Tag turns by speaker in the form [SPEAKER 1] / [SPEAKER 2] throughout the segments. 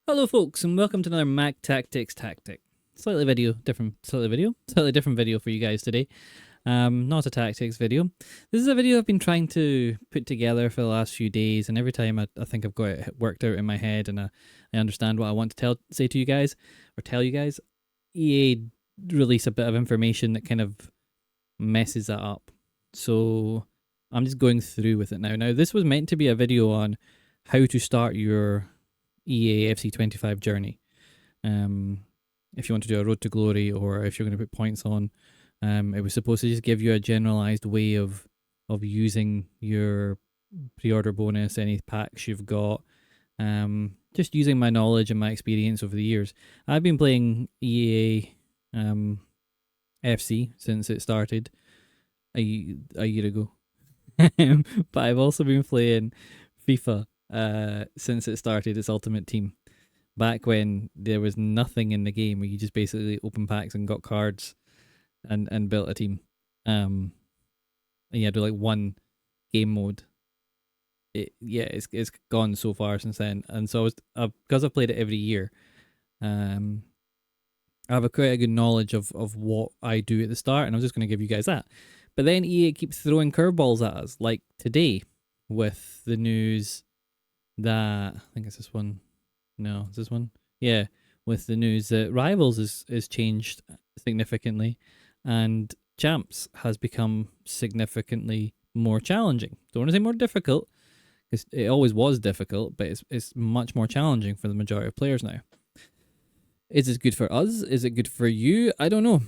[SPEAKER 1] Hello folks and welcome to another Mac Tactics Tactic. Slightly different video for you guys today. Not a tactics video. This is a video I've been trying to put together for the last few days, and every time I think I've got it worked out in my head and I understand what I want to say to you guys, or tell you guys, EA release a bit of information that kind of messes that up. So I'm just going through with it now. Now this was meant to be a video on how to start your EAFC 25 journey. If you want to do a road to glory, or if you're going to put points on, it was supposed to just give you a generalized way of using your pre-order bonus, any packs you've got. Just using my knowledge and my experience over the years. I've been playing EA FC since it started a year ago, but I've also been playing FIFA since it started its Ultimate Team, back when there was nothing in the game, where you just basically opened packs and got cards and built a team. And you had to like one game mode. It's gone so far since then, and so because I've played it every year, I have a quite a good knowledge of what I do at the start, and I'm just going to give you guys that. But then EA keeps throwing curveballs at us, like today with the news that, I think it's this one. No, it's this one. Yeah, with the news that Rivals is changed significantly, and Champs has become significantly more challenging. Don't want to say more difficult, because it always was difficult, but it's much more challenging for the majority of players now. Is it good for us? Is it good for you? I don't know.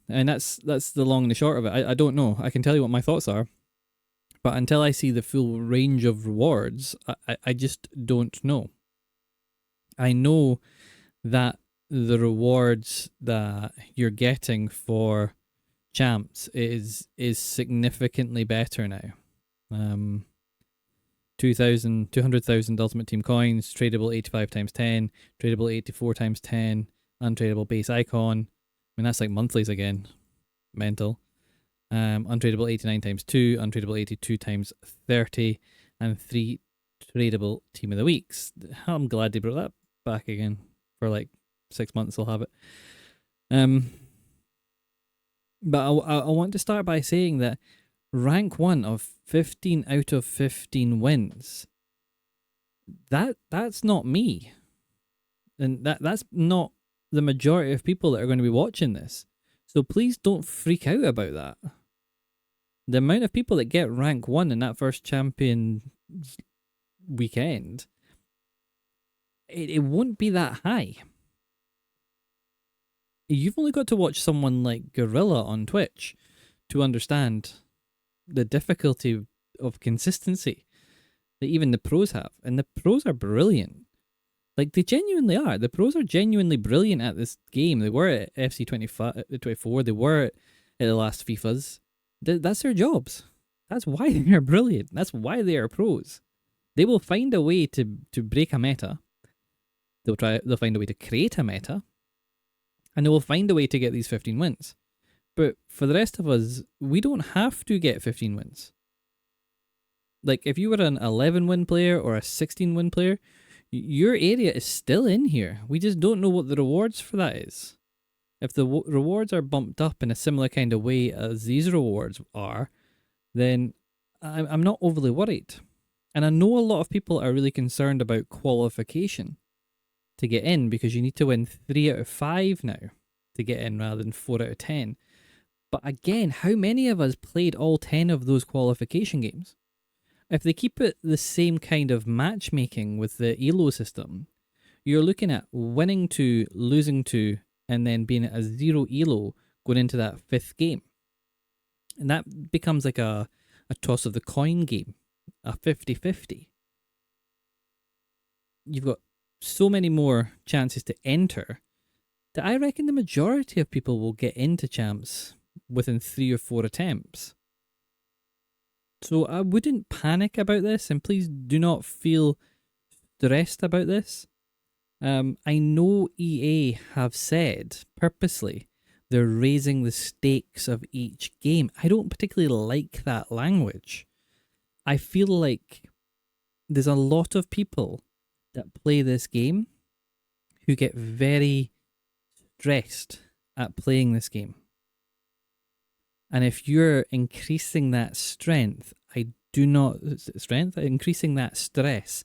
[SPEAKER 1] And that's the long and the short of it. I don't know. I can tell you what my thoughts are, but until I see the full range of rewards, I just don't know. I know that the rewards that you're getting for Champs is significantly better now. 200,000 Ultimate Team coins, tradable 85 times 10, tradable 84 times 10, untradable base icon. I mean, that's like monthlies again. Mental. Untradable 89 times 2, untradable 82 times 30, and 3 tradable Team of the Weeks. I'm glad they brought that back again. For like 6 months I'll have it. But I want to start by saying that rank 1 of 15 out of 15 wins, that's not me. And that's not the majority of people that are going to be watching this. So please don't freak out about that. The amount of people that get rank 1 in that first champion weekend, it won't be that high. You've only got to watch someone like Gorilla on Twitch to understand the difficulty of consistency that even the pros have. And the pros are brilliant. Like, they genuinely are. The pros are genuinely brilliant at this game. They were at FC 24. They were at the last FIFAs. That's their jobs. That's why they are brilliant. That's why they are pros. They will find a way to break a meta. They'll find a way to create a meta. And they will find a way to get these 15 wins. But for the rest of us, we don't have to get 15 wins. Like, if you were an 11-win player or a 16-win player, your area is still in here. We just don't know what the rewards for that is. If the rewards are bumped up in a similar kind of way as these rewards are, then I'm not overly worried. And I know a lot of people are really concerned about qualification to get in, because you need to win 3 out of 5 now to get in rather than 4 out of 10. But again, how many of us played all 10 of those qualification games? If they keep it the same kind of matchmaking with the ELO system, you're looking at winning 2, losing 2, and then being at a 0 ELO going into that 5th game. And that becomes like a toss of the coin game, a 50-50. You've got so many more chances to enter that I reckon the majority of people will get into Champs within 3 or 4 attempts. So I wouldn't panic about this, and please do not feel stressed about this. I know EA have said purposely they're raising the stakes of each game. I don't particularly like that language. I feel like there's a lot of people that play this game who get very stressed at playing this game. And if you're increasing that strength, increasing that stress,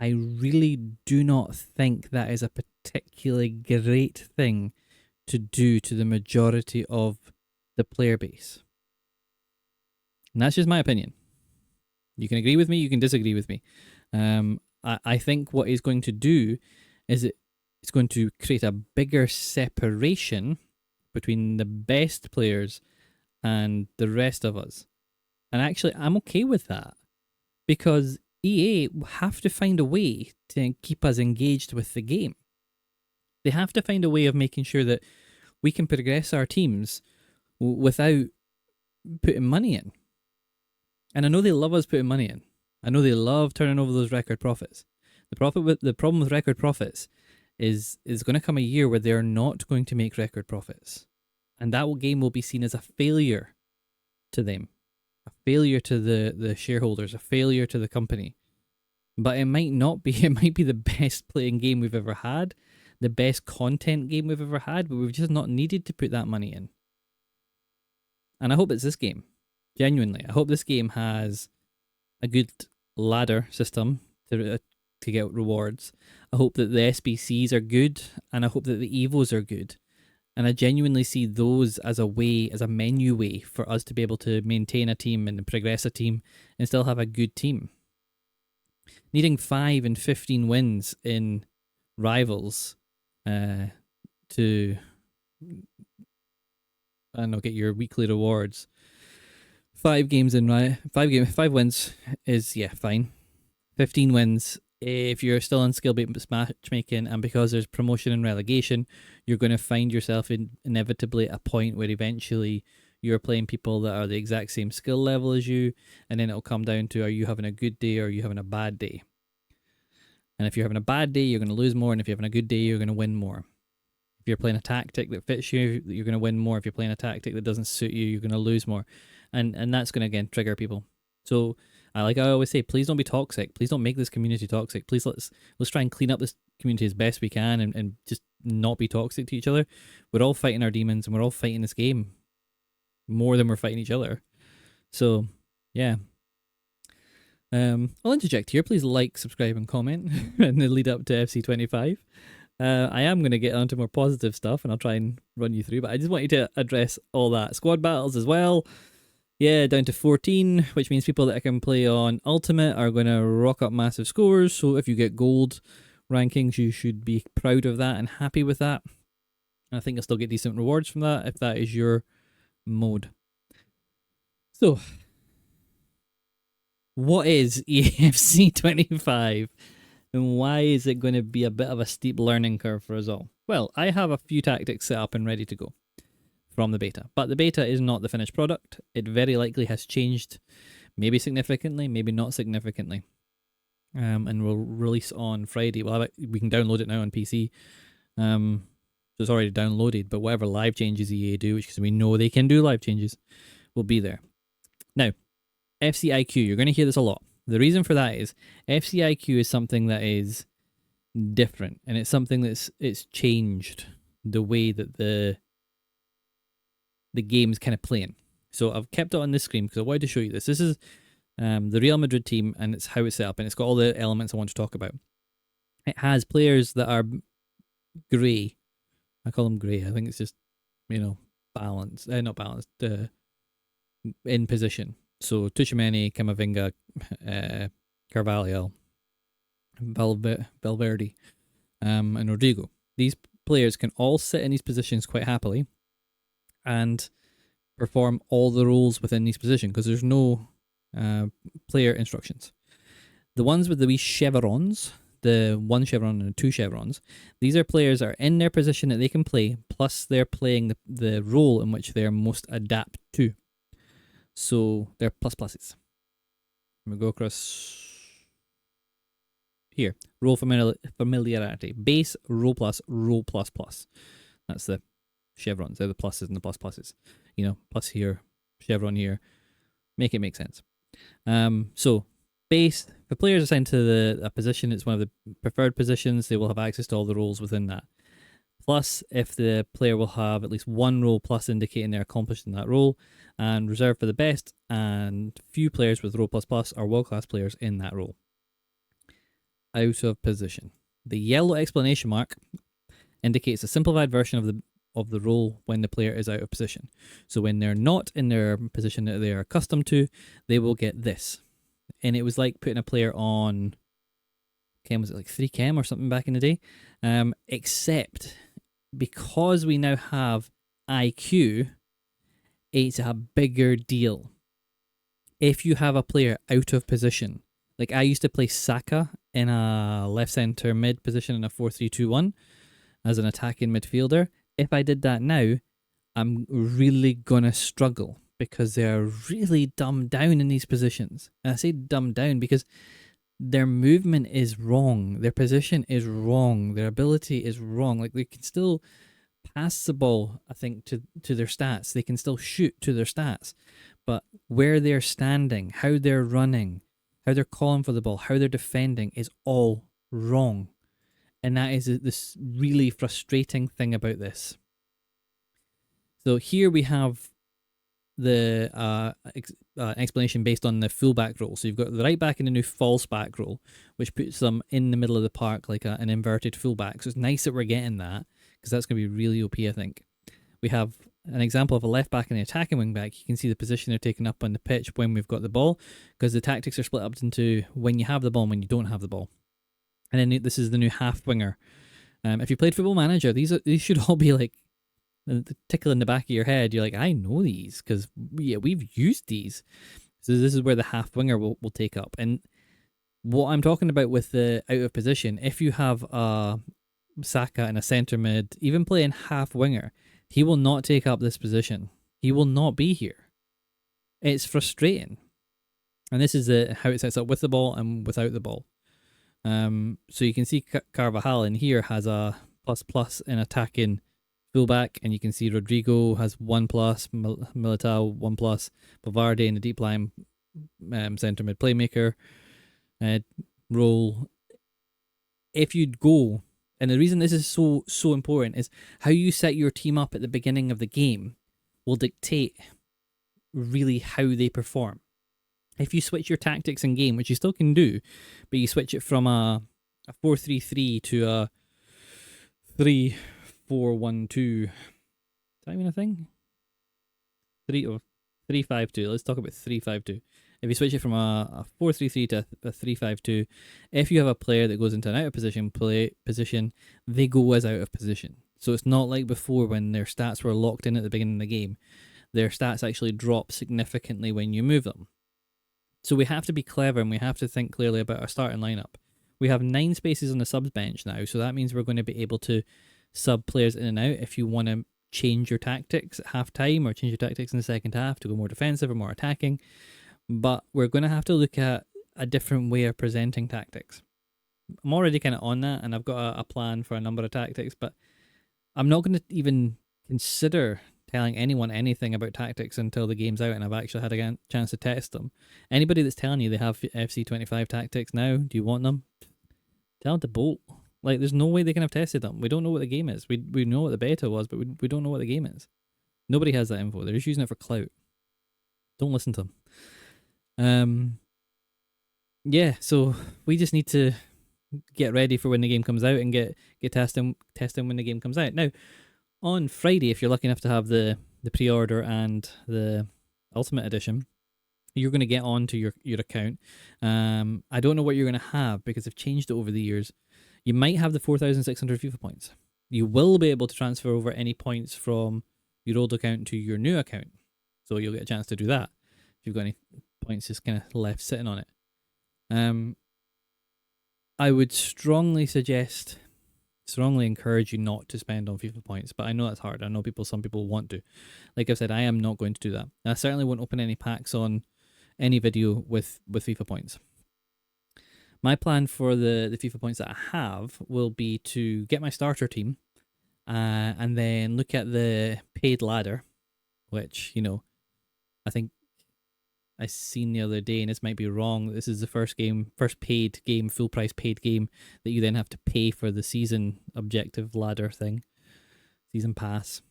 [SPEAKER 1] I really do not think that is a particularly great thing to do to the majority of the player base. And that's just my opinion. You can agree with me, you can disagree with me. I think what it's going to do is it's going to create a bigger separation between the best players and the rest of us. And actually, I'm okay with that, because EA have to find a way to keep us engaged with the game. They have to find a way of making sure that we can progress our teams without putting money in. And I know they love us putting money in. I know they love turning over those record profits. The problem with record profits is going to come a year where they're not going to make record profits. And that game will be seen as a failure to them. A failure to the shareholders, a failure to the company. But it might not be. It might be the best playing game we've ever had, the best content game we've ever had, but we've just not needed to put that money in. And I hope it's this game. Genuinely. I hope this game has a good ladder system to get rewards. I hope that the SBCs are good, and I hope that the EVOs are good. And I genuinely see those as a menu way for us to be able to maintain a team and progress a team and still have a good team. Needing 5 and 15 wins in rivals to, I don't know, get your weekly rewards. 5 wins is, fine. 15 wins. If you're still on skill-based matchmaking, and because there's promotion and relegation, you're going to find yourself inevitably at a point where eventually you're playing people that are the exact same skill level as you, and then it'll come down to, are you having a good day or are you having a bad day? And if you're having a bad day, you're going to lose more, and if you're having a good day, you're going to win more. If you're playing a tactic that fits you, you're going to win more. If you're playing a tactic that doesn't suit you, you're going to lose more. And that's going to, again, trigger people. So, like I always say, please don't be toxic. Please don't make this community toxic. Please let's try and clean up this community as best we can, and just not be toxic to each other. We're all fighting our demons, and we're all fighting this game more than we're fighting each other. So, yeah. I'll interject here. Please like, subscribe, and comment in the lead up to FC25. I am going to get onto more positive stuff, and I'll try and run you through, but I just want you to address all that. Squad battles as well. Yeah, down to 14, which means people that can play on Ultimate are going to rock up massive scores. So if you get gold rankings, you should be proud of that and happy with that. And I think you'll still get decent rewards from that if that is your mode. So, what is EAFC 25? And why is it going to be a bit of a steep learning curve for us all? Well, I have a few tactics set up and ready to go from the beta. But the beta is not the finished product. It very likely has changed, maybe significantly, maybe not significantly. And will release on Friday. Well, we can download it now on PC. So it's already downloaded, but whatever live changes EA do, which, because we know they can do live changes, will be there. Now, FCIQ, you're going to hear this a lot. The reason for that is FCIQ is something that is different, and it's something it's changed the way that the game's kind of playing. So I've kept it on this screen because I wanted to show you this. This is the Real Madrid team, and it's how it's set up, and it's got all the elements I want to talk about. It has players that are grey. I call them grey. I think it's just, balanced. Not balanced. In position. So Tchouaméni, Camavinga, Carvalho, Valverde, and Rodrigo. These players can all sit in these positions quite happily and perform all the roles within these positions because there's no player instructions. The ones with the wee chevrons, the 1 chevron and 2 chevrons, these are players that are in their position that they can play, plus they're playing the role in which they're most adapt to. So they're pluses. We go across here. Role familiarity. Base, role plus, role plus plus. That's the chevrons. They're the pluses and the pluses. Plus here, chevron here. Make it make sense. So base, if players assigned to a position, it's one of the preferred positions, they will have access to all the roles within that. Plus, if the player will have at least one role plus indicating they're accomplished in that role, and reserved for the best, and few players with role plus plus are world class players in that role. Out of position. The yellow explanation mark indicates a simplified version of the role when the player is out of position. So when they're not in their position that they are accustomed to, they will get this. And it was like putting a player on, was it like 3chem or something back in the day? Except because we now have IQ, it's a bigger deal. If you have a player out of position, like I used to play Saka in a left centre mid position in a 4-3-2-1 as an attacking midfielder. If I did that now, I'm really gonna struggle because they're really dumbed down in these positions. And I say dumbed down because their movement is wrong, their position is wrong, their ability is wrong. Like they can still pass the ball, I think, to their stats. They can still shoot to their stats. But where they're standing, how they're running, how they're calling for the ball, how they're defending is all wrong. And that is this really frustrating thing about this. So here we have the explanation based on the fullback role. So you've got the right back in the new false back role, which puts them in the middle of the park like an inverted fullback. So it's nice that we're getting that because that's going to be really OP, I think. We have an example of a left back and the attacking wing back. You can see the position they're taking up on the pitch when we've got the ball, because the tactics are split up into when you have the ball and when you don't have the ball. And then this is the new half winger. If you played Football Manager, these should all be like the tickle in the back of your head. You're like, I know these because we've used these. So this is where the half winger will take up. And what I'm talking about with the out of position, if you have a Saka and a centre mid, even playing half winger, he will not take up this position. He will not be here. It's frustrating. And this is how it sets up with the ball and without the ball. So you can see Carvajal in here has a ++ in attacking fullback, and you can see Rodrigo has 1+, Militao 1+, Valverde in the deep line centre mid playmaker role. If you'd go, and the reason this is so important is how you set your team up at the beginning of the game will dictate really how they perform. If you switch your tactics in game, which you still can do, but you switch it from a 4-3-3 to a 3-4-1-2, is that even a thing? 3-5-2. Let's talk about 3-5-2. If you switch it from a 4-3-3 to a 3-5-2, if you have a player that goes into an out of position they go as out of position. So it's not like before when their stats were locked in at the beginning of the game. Their stats actually drop significantly when you move them. So we have to be clever and we have to think clearly about our starting lineup. We have 9 spaces on the subs bench now, so that means we're going to be able to sub players in and out if you want to change your tactics at half time or change your tactics in the second half to go more defensive or more attacking. But we're going to have to look at a different way of presenting tactics. I'm already kind of on that, and I've got a plan for a number of tactics, but I'm not going to even consider telling anyone anything about tactics until the game's out and I've actually had a chance to test them. Anybody that's telling you they have FC25 tactics now, do you want them? Tell them to bolt. Like, there's no way they can have tested them. We don't know what the game is. We know what the beta was, but we don't know what the game is. Nobody has that info. They're just using it for clout. Don't listen to them. Yeah, so we just need to get ready for when the game comes out and get testing when the game comes out. Now, on Friday, if you're lucky enough to have the pre-order and the Ultimate Edition, you're going to get onto your account. I don't know what you're going to have because they've changed it over the years. You might have the 4,600 FIFA points. You will be able to transfer over any points from your old account to your new account. So you'll get a chance to do that if you've got any points just kind of left sitting on it. I would strongly encourage you not to spend on FIFA points, but I know that's hard. I know some people want to. Like I've said, I am not going to do that. And I certainly won't open any packs on any video with FIFA points. My plan for the FIFA points that I have will be to get my starter team and then look at the paid ladder, which, I think I seen the other day, and this might be wrong. This is the first paid game, full price paid game that you then have to pay for the season objective ladder thing, season pass.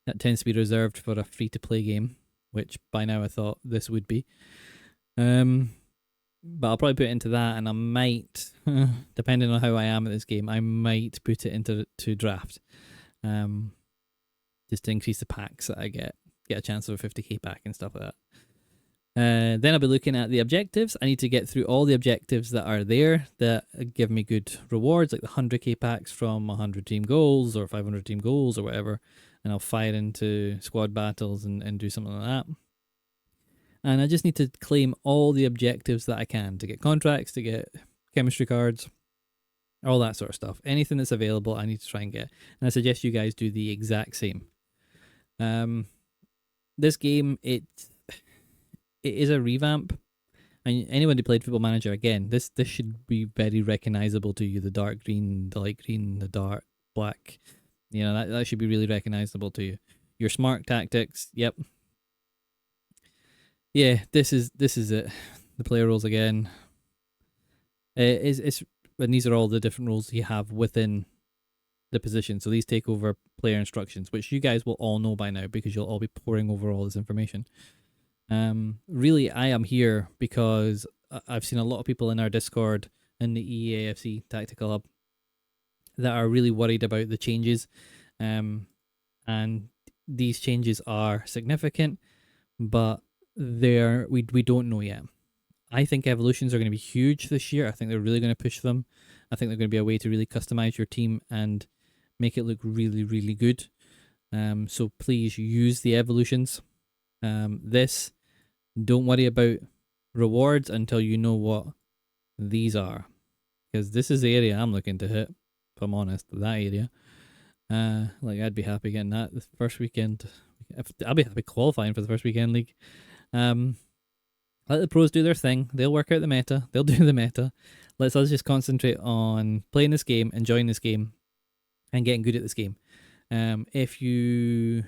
[SPEAKER 1] That tends to be reserved for a free to play game, which by now I thought this would be. But I'll probably put it into that, and I might, depending on how I am at this game, I might put it into draft, just to increase the packs that I get a chance of a 50k pack and stuff like that. Then I'll be looking at the objectives. I need to get through all the objectives that are there that give me good rewards, like the 100k packs from 100 team goals or 500 team goals or whatever, and I'll fire into squad battles and do something like that. And I just need to claim all the objectives that I can to get contracts, to get chemistry cards, all that sort of stuff. Anything that's available, I need to try and get. And I suggest you guys do the exact same. This game, it is a revamp. And anyone who played Football Manager, again, this should be very recognizable to you. The dark green, the light green, the dark black. You know, that should be really recognizable to you. Your smart tactics, yep. Yeah, this is it. The player roles again. And these are all the different roles you have within the position. So these take over player instructions, which you guys will all know by now because you'll all be poring over all this information. Really, I am here because I've seen a lot of people in our Discord in the EAFC Tactical Hub that are really worried about the changes. And these changes are significant, but we don't know yet. I think evolutions are going to be huge this year. I think they're really going to push them. I think they're going to be a way to really customize your team and make it look really, really good. So please use the evolutions. Don't worry about rewards until you know what these are, because this is the area I'm looking to hit. If I'm honest, that area. Like I'd be happy getting that the first weekend. I'll be happy qualifying for the first weekend league. Let the pros do their thing. They'll work out the meta. They'll do the meta. Let's us just concentrate on playing this game, enjoying this game, and getting good at this game. If you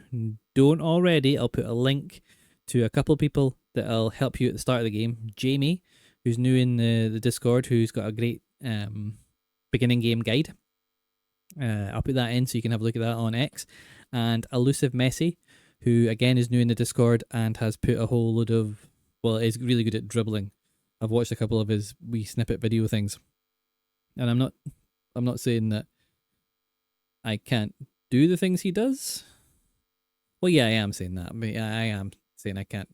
[SPEAKER 1] don't already, I'll put a link to a couple of people that'll help you at the start of the game. Jamie, who's new in the Discord, who's got a great beginning game guide. I'll put that in so you can have a look at that on X. And Elusive Messi, who again is new in the Discord and has put a whole load of, well, is really good at dribbling. I've watched a couple of his wee snippet video things, and I'm not saying that I can't do the things he does. Well, yeah, I am saying that. I am saying I can't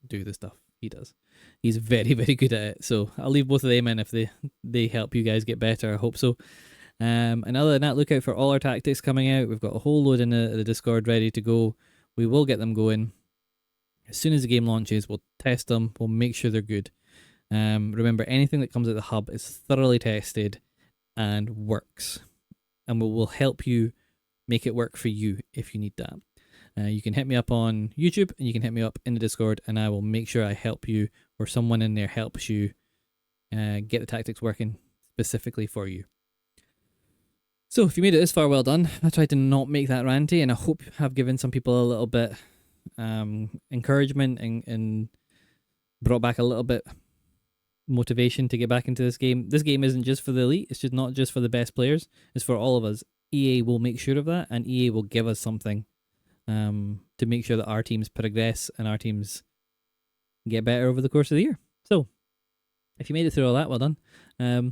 [SPEAKER 1] do the stuff he does. He's very, very good at it. So I'll leave both of them in if they help you guys get better. I hope so. And other than that, look out for all our tactics coming out. We've got a whole load in the Discord ready to go. We will get them going. As soon as the game launches, we'll test them. We'll make sure they're good. Remember, anything that comes at the hub is thoroughly tested and works. And we'll help you make it work for you if you need that. You can hit me up on YouTube and you can hit me up in the Discord, and I will make sure I help you, or someone in there helps you get the tactics working specifically for you. So if you made it this far, well done. I tried to not make that ranty, and I hope I've given some people a little bit encouragement and brought back a little bit motivation to get back into this game. This game isn't just for the elite. It's just not just for the best players. It's for all of us. EA will make sure of that, and EA will give us something to make sure that our teams progress and our teams get better over the course of the year. So if you made it through all that, well done.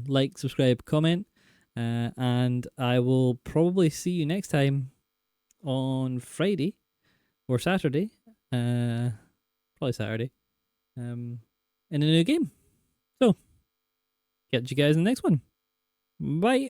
[SPEAKER 1] Like, subscribe, comment. And I will probably see you next time on Friday or Saturday, probably Saturday, in a new game. So, catch you guys in the next one. Bye.